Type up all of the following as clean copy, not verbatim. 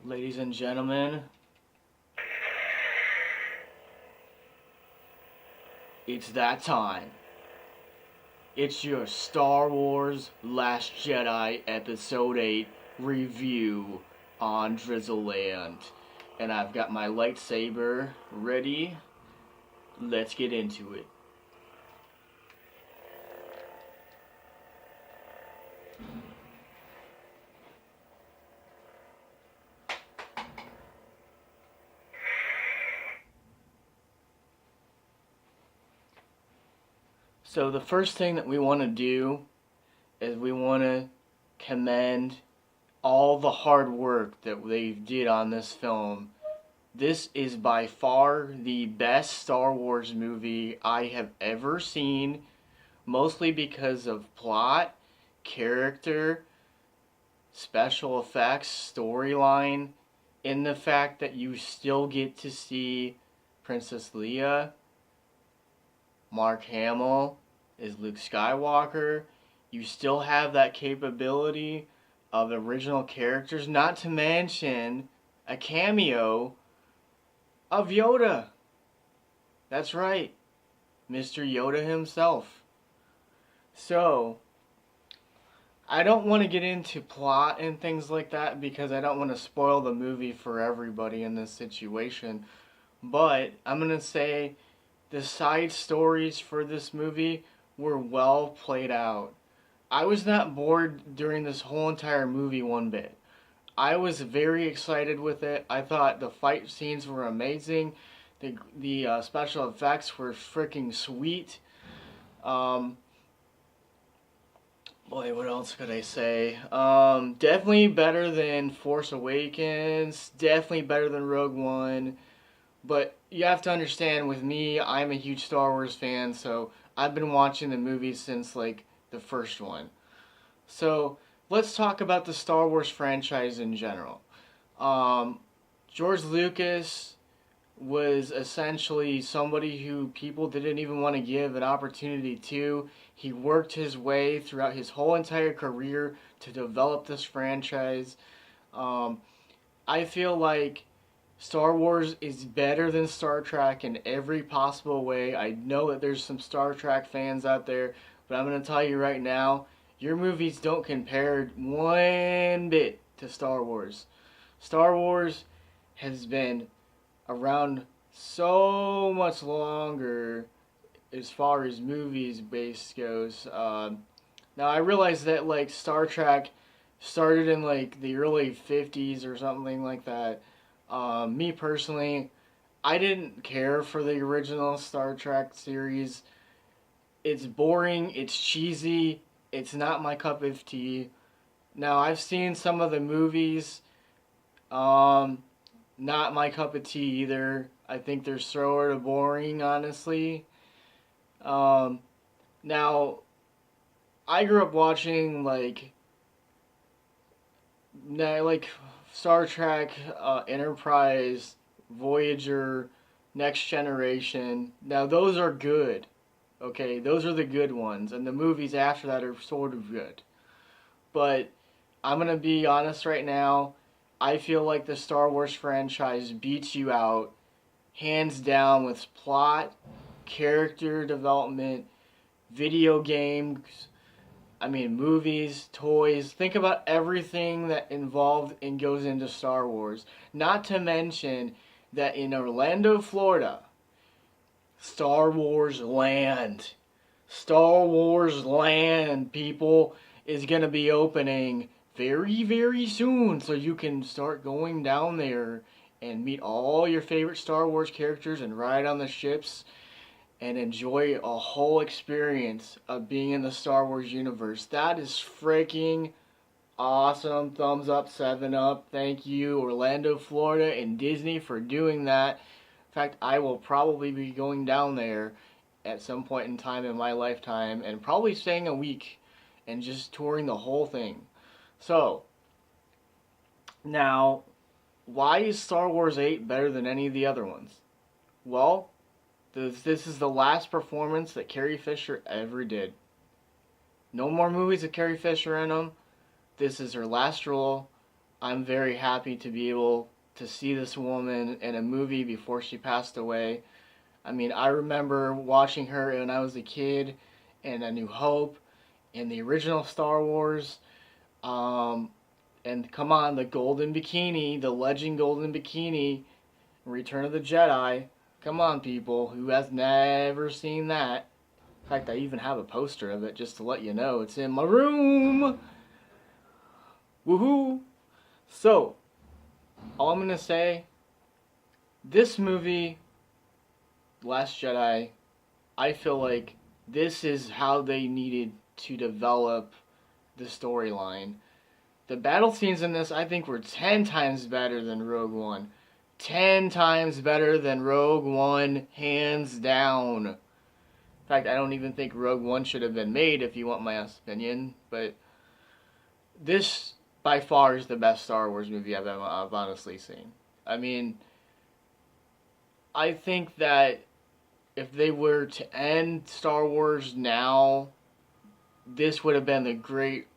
Ladies and gentlemen, it's that time. It's your Star Wars Last Jedi Episode 8 review on Drizzleland. And I've got my lightsaber ready. Let's get into it. So, the first thing that we want to do is we want to commend all the hard work that they did on this film. This is by far the best Star Wars movie I have ever seen, mostly because of plot, character, special effects, storyline, and the fact that you still get to see Princess Leia, Mark Hamill is Luke Skywalker. You still have that capability of original characters, not to mention a cameo of Yoda. That's right, Mr. Yoda himself. So, I don't want to get into plot and things like that because I don't want to spoil the movie for everybody in this situation. But I'm going to say the side stories for this movie were well played out. I was not bored during this whole entire movie one bit. I was very excited with it. I thought the fight scenes were amazing. The special effects were freaking sweet. Um, Boy, what else could I say? Definitely better than Force Awakens. Definitely better than Rogue One. But you have to understand, with me, I'm a huge Star Wars fan, so I've been watching the movies since like the first one. So let's talk about the Star Wars franchise in general. Um, George Lucas was essentially somebody who people didn't even want to give an opportunity to. He worked his way throughout his whole entire career to develop this franchise. Um, I feel like Star Wars is better than Star Trek in every possible way. I know that there's some Star Trek fans out there, but I'm going to tell you right now, your movies don't compare one bit to Star Wars. Star Wars has been around so much longer as far as movies base goes. Now I realize that like Star Trek started in like the early 50s or something like that. Me personally, I didn't care for the original Star Trek series. It's boring, it's cheesy, it's not my cup of tea. Now I've seen some of the movies. Um, Not my cup of tea either. I think they're sort of boring, honestly. Um, Now, I grew up watching like Star Trek, Enterprise, Voyager, Next Generation. Now those are good. Okay, those are the good ones, and the movies after that are sort of good. But I'm gonna be honest right now. I feel like the Star Wars franchise beats you out hands down with plot, character development, video games, movies, toys. Think about everything that involved and goes into Star Wars. Not to mention that in Orlando, Florida, Star Wars Land. Star Wars Land, people, is going to be opening very, very soon. So you can start going down there and meet all your favorite Star Wars characters and ride on the ships and enjoy a whole experience of being in the Star Wars universe. That is freaking awesome. Thumbs up, 7 up. Thank you, Orlando, Florida, and Disney for doing that. In fact, I will probably be going down there at some point in time in my lifetime and probably staying a week and just touring the whole thing. So, now, why is Star Wars 8 better than any of the other ones? Well, this is the last performance that Carrie Fisher ever did. No more movies with Carrie Fisher in them. This is her last role. I'm very happy to be able to see this woman in a movie before she passed away. I mean, I remember watching her when I was a kid in A New Hope, in the original Star Wars. Um, and come on, the golden bikini, the legend golden bikini, Return of the Jedi. Come on, people, who has never seen that? In fact, I even have a poster of it just to let you know. It's in my room. Woohoo! So, all I'm gonna say, this movie, Last Jedi, I feel like this is how they needed to develop the storyline. The battle scenes in this, I think, were 10 times better than Rogue One. 10 times better than Rogue One, hands down. In fact, I don't even think Rogue One should have been made, if you want my honest opinion. But this, by far, is the best Star Wars movie I've honestly seen. I mean, I think that if they were to end Star Wars now, this would have been the great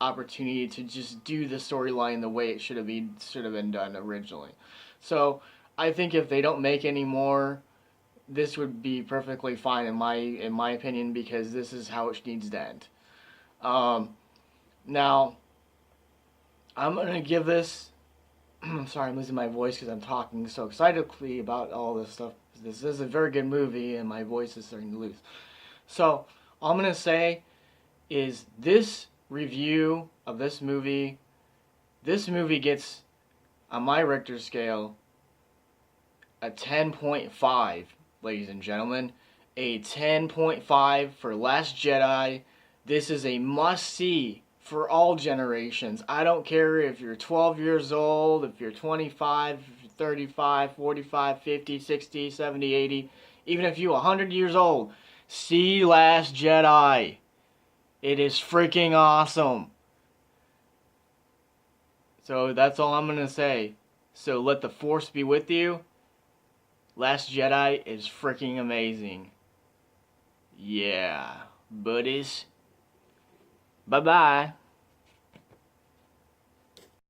opportunity to just do the storyline the way it should have been done originally. So I think if they don't make any more, this would be perfectly fine in my opinion, because this is how it needs to end. Now I'm gonna give this. I'm sorry, I'm losing my voice because I'm talking so excitedly about all this stuff. This is a very good movie, and my voice is starting to lose. So all I'm gonna say is this review of this movie gets, on my Richter scale, a 10.5, ladies and gentlemen. A 10.5 for Last Jedi. This is a must-see for all generations. I don't care if you're 12 years old, if you're 25, if you're 35, 45, 50, 60, 70, 80, even if you're 100 years old. See Last Jedi. It is freaking awesome. So that's all I'm going to say. So let the Force be with you. Last Jedi is freaking amazing. Yeah, buddies. Bye-bye.